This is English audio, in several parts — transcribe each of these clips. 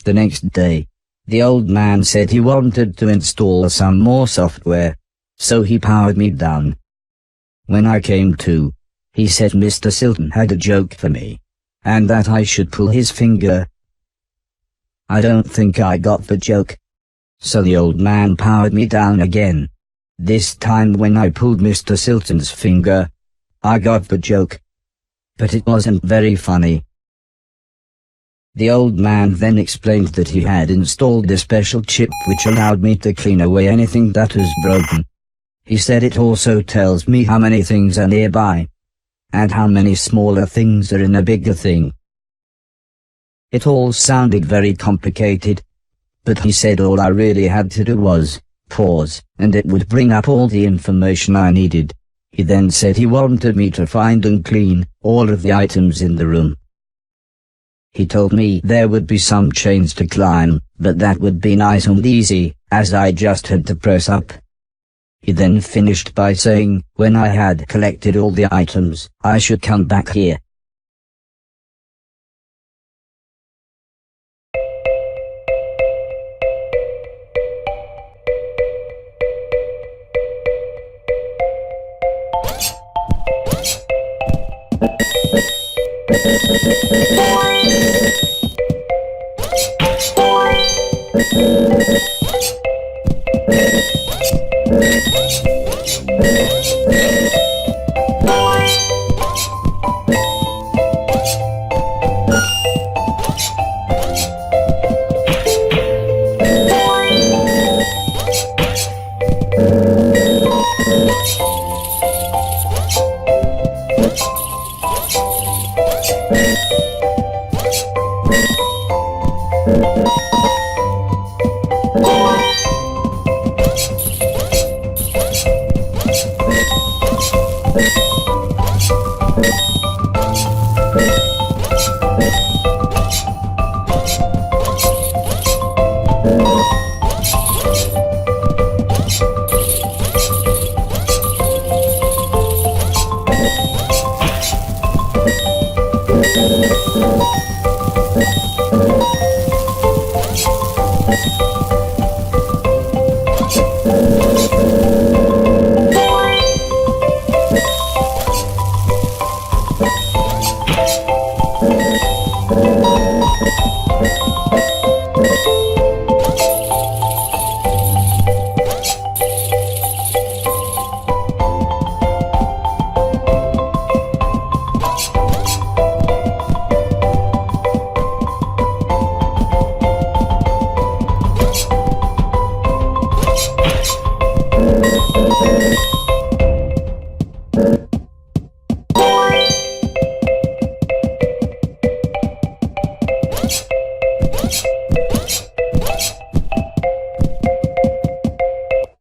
The next day, the old man said he wanted to install some more software, so he powered me down. When I came to, he said Mr. Silton had a joke for me, and that I should pull his finger. I don't think I got the joke. So the old man powered me down again. This time when I pulled Mr. Silton's finger, I got the joke. But it wasn't very funny. The old man then explained that he had installed a special chip which allowed me to clean away anything that was broken. He said it also tells me how many things are nearby, and how many smaller things are in a bigger thing. It all sounded very complicated, but he said all I really had to do was pause, and it would bring up all the information I needed. He then said he wanted me to find and clean all of the items in the room. He told me there would be some chains to climb, but that would be nice and easy, as I just had to press up. He then finished by saying, when I had collected all the items, I should come back here.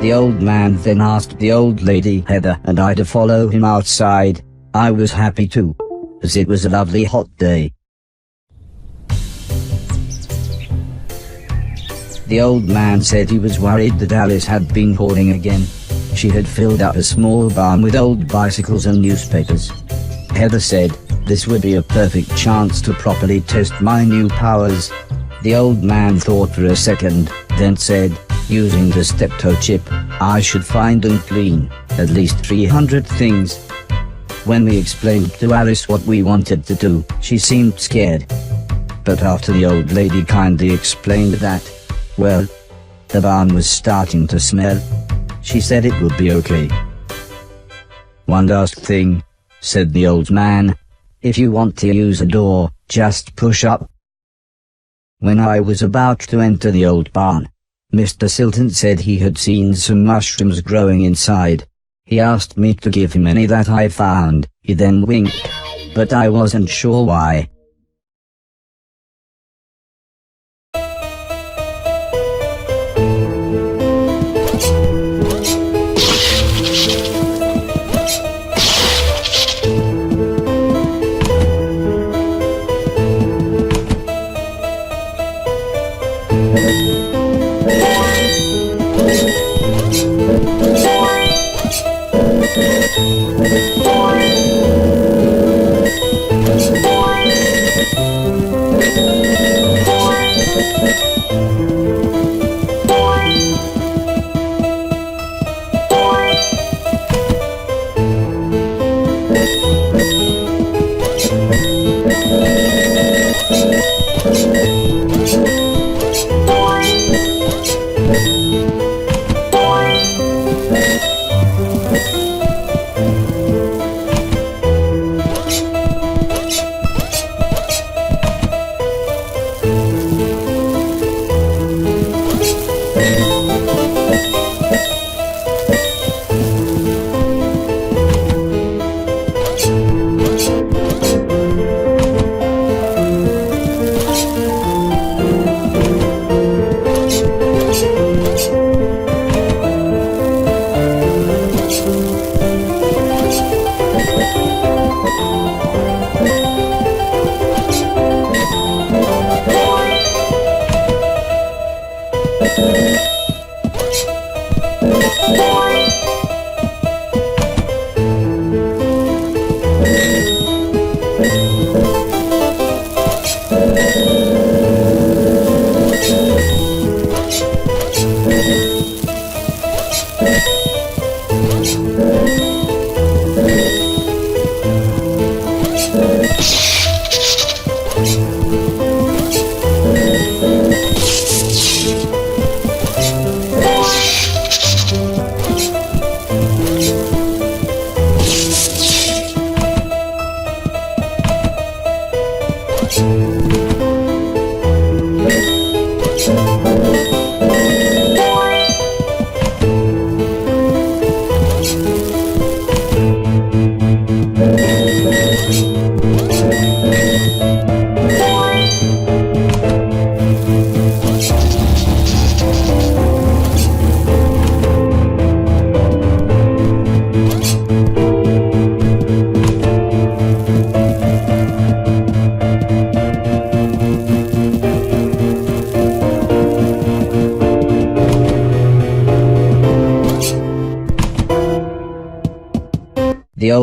The old man then asked the old lady Heather and I to follow him outside. I was happy too, as it was a lovely hot day. The old man said he was worried that Alice had been hoarding again. She had filled up a small barn with old bicycles and newspapers. Heather said this would be a perfect chance to properly test my new powers. The old man thought for a second, then said, using the steptoe chip, I should find and clean at least 300 things. When we explained to Alice what we wanted to do, she seemed scared. But after the old lady kindly explained that, well, the barn was starting to smell, she said it would be okay. One last thing, said the old man. If you want to use a door, just push up. When I was about to enter the old barn, Mr. Silton said he had seen some mushrooms growing inside. He asked me to give him any that I found. He then winked, but I wasn't sure why. Bye.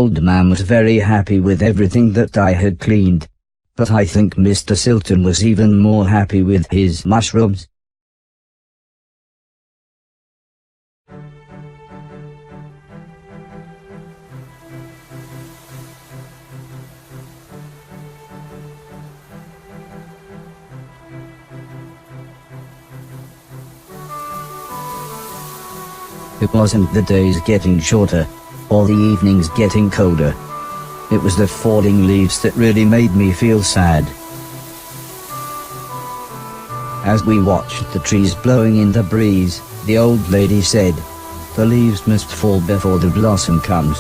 old man was very happy with everything that I had cleaned. But I think Mr. Silton was even more happy with his mushrooms. It wasn't the days getting shorter, or the evenings getting colder. It was the falling leaves that really made me feel sad. As we watched the trees blowing in the breeze, the old lady said, "The leaves must fall before the blossom comes."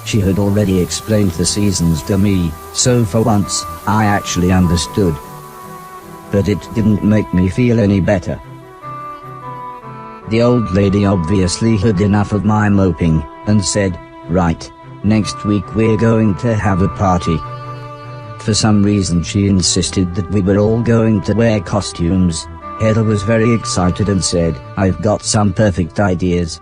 She had already explained the seasons to me, so for once, I actually understood. But it didn't make me feel any better. The old lady obviously had enough of my moping, and said, "Right, next week we're going to have a party." For some reason she insisted that we were all going to wear costumes. Heather was very excited and said, "I've got some perfect ideas."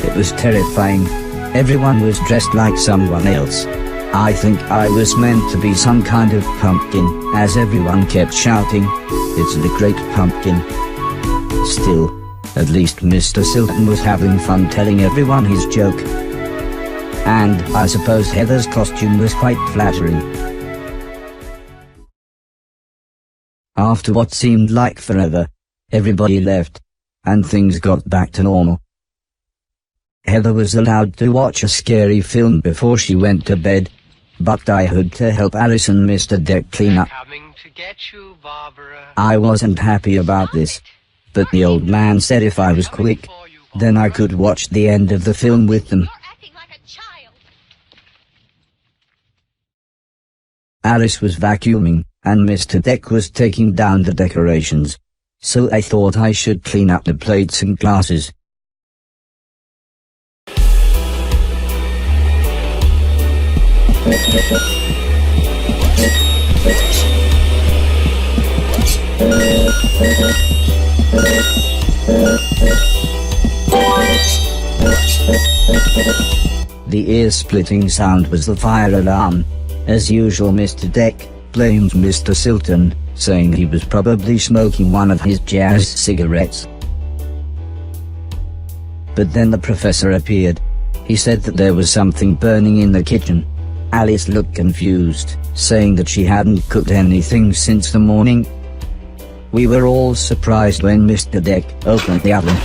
It was terrifying. Everyone was dressed like someone else. I think I was meant to be some kind of pumpkin, as everyone kept shouting, "It's the Great Pumpkin." Still, at least Mr. Silton was having fun telling everyone his joke. And I suppose Heather's costume was quite flattering. After what seemed like forever, everybody left, and things got back to normal. Heather was allowed to watch a scary film before she went to bed, but I had to help Alice and Mr. Deck clean up. Coming to get you, Barbara. I wasn't happy about this, but the old man said if I was quick, then I could watch the end of the film with them. You're acting like a child. Alice was vacuuming, and Mr. Deck was taking down the decorations, so I thought I should clean up the plates and glasses. The ear-splitting sound was the fire alarm. As usual, Mr. Deck blamed Mr. Silton, saying he was probably smoking one of his jazz cigarettes. But then the professor appeared. He said that there was something burning in the kitchen. Alice looked confused, saying that she hadn't cooked anything since the morning. We were all surprised when Mr. Deck opened the oven.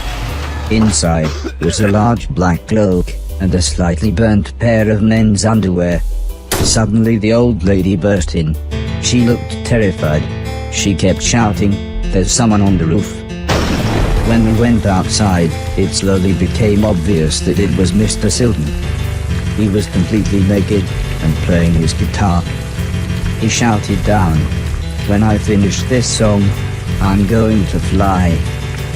Inside was a large black cloak, and a slightly burnt pair of men's underwear. Suddenly the old lady burst in. She looked terrified. She kept shouting, "There's someone on the roof." When we went outside, it slowly became obvious that it was Mr. Silton. He was completely naked, and playing his guitar. He shouted down, "When I finish this song, I'm going to fly."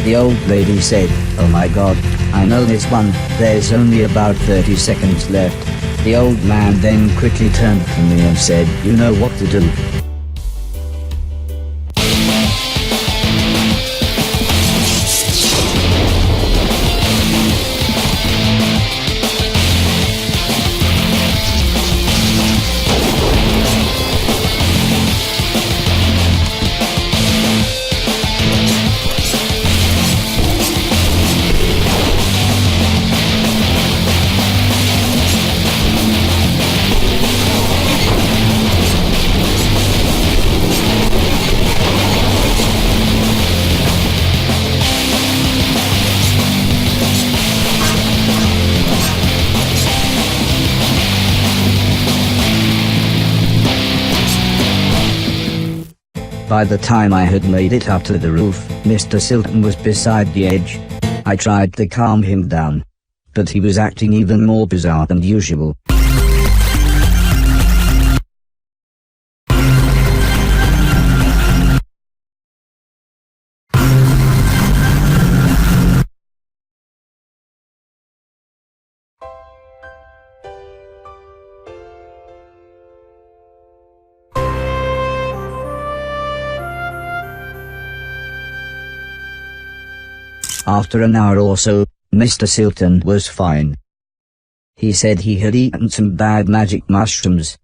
The old lady said, "Oh my God, I know this one, there's only about 30 seconds left." The old man then quickly turned to me and said, "You know what to do." By the time I had made it up to the roof, Mr. Silton was beside the edge. I tried to calm him down, but he was acting even more bizarre than usual. After an hour or so, Mr. Silton was fine. He said he had eaten some bad magic mushrooms.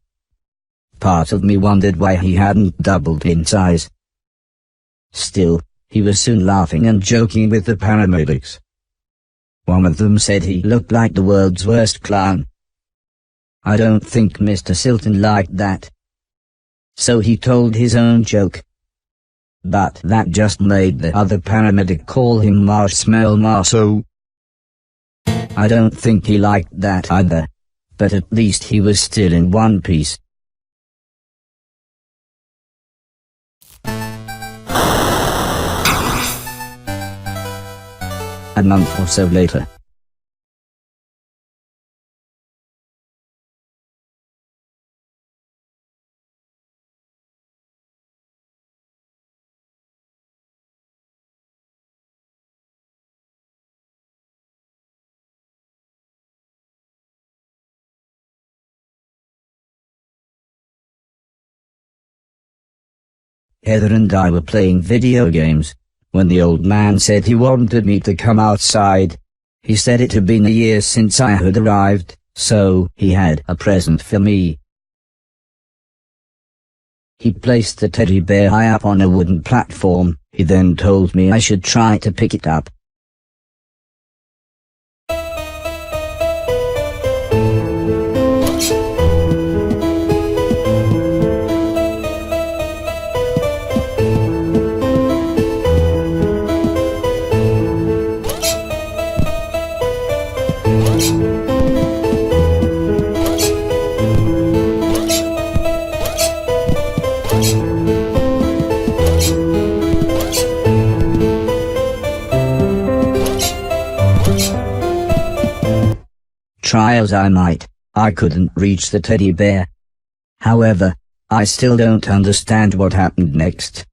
Part of me wondered why he hadn't doubled in size. Still, he was soon laughing and joking with the paramedics. One of them said he looked like the world's worst clown. I don't think Mr. Silton liked that. So he told his own joke. But that just made the other paramedic call him Marshmallow Marceau. I don't think he liked that either. But at least he was still in one piece. A month or so later. Heather and I were playing video games, when the old man said he wanted me to come outside. He said it had been a year since I had arrived, so he had a present for me. He placed the teddy bear high up on a wooden platform. He then told me I should try to pick it up. Try as I might, I couldn't reach the teddy bear. However, I still don't understand what happened next.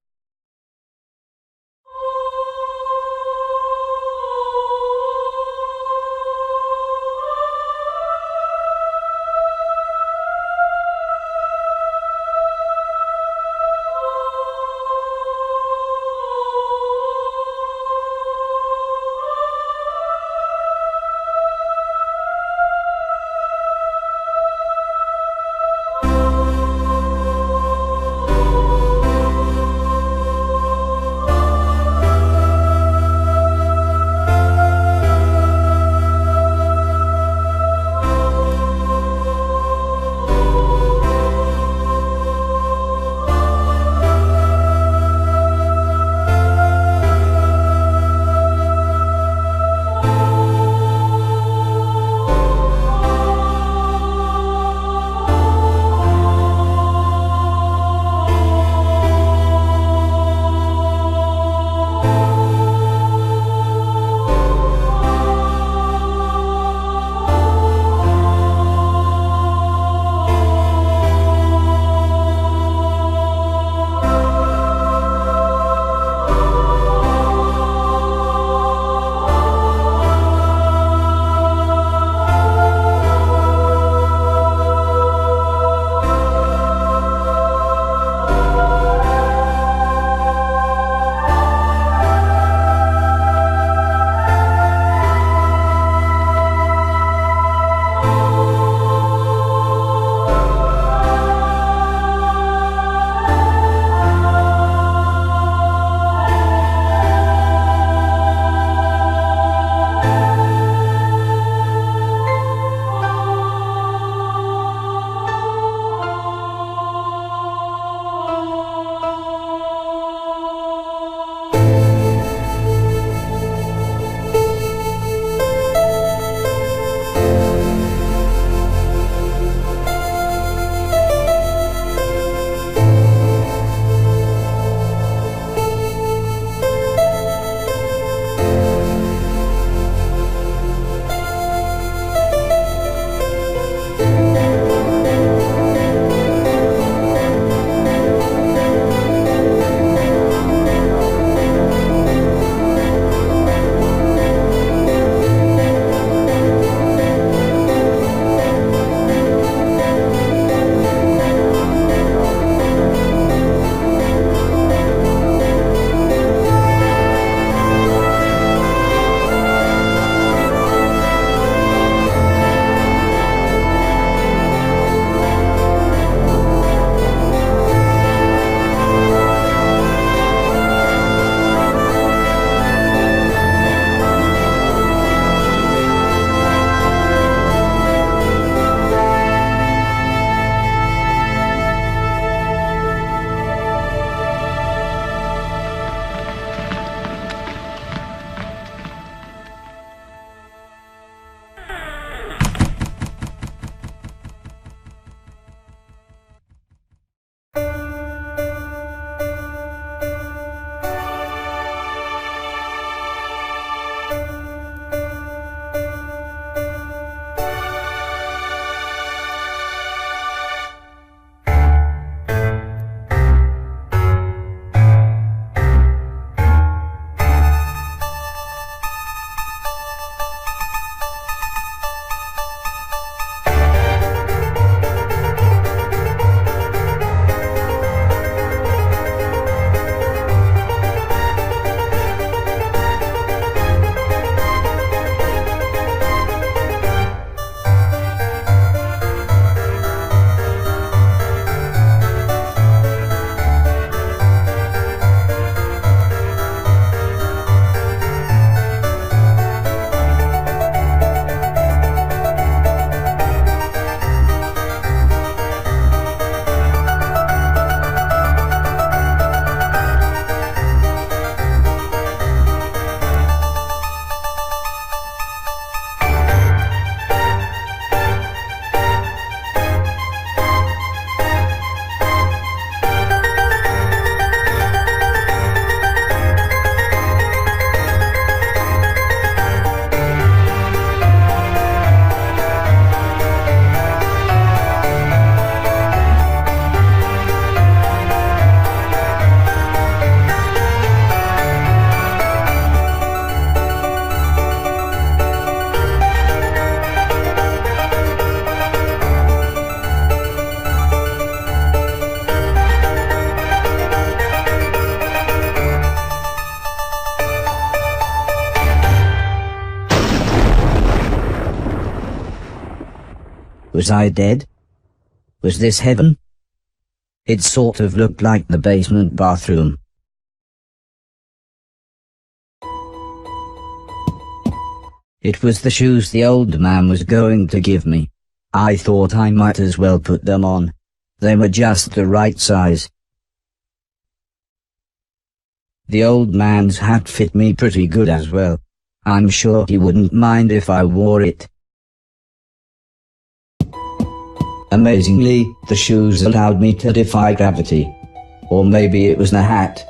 Was I dead? Was this heaven? It sort of looked like the basement bathroom. It was the shoes the old man was going to give me. I thought I might as well put them on. They were just the right size. The old man's hat fit me pretty good as well. I'm sure he wouldn't mind if I wore it. Amazingly, the shoes allowed me to defy gravity. Or maybe it was the hat.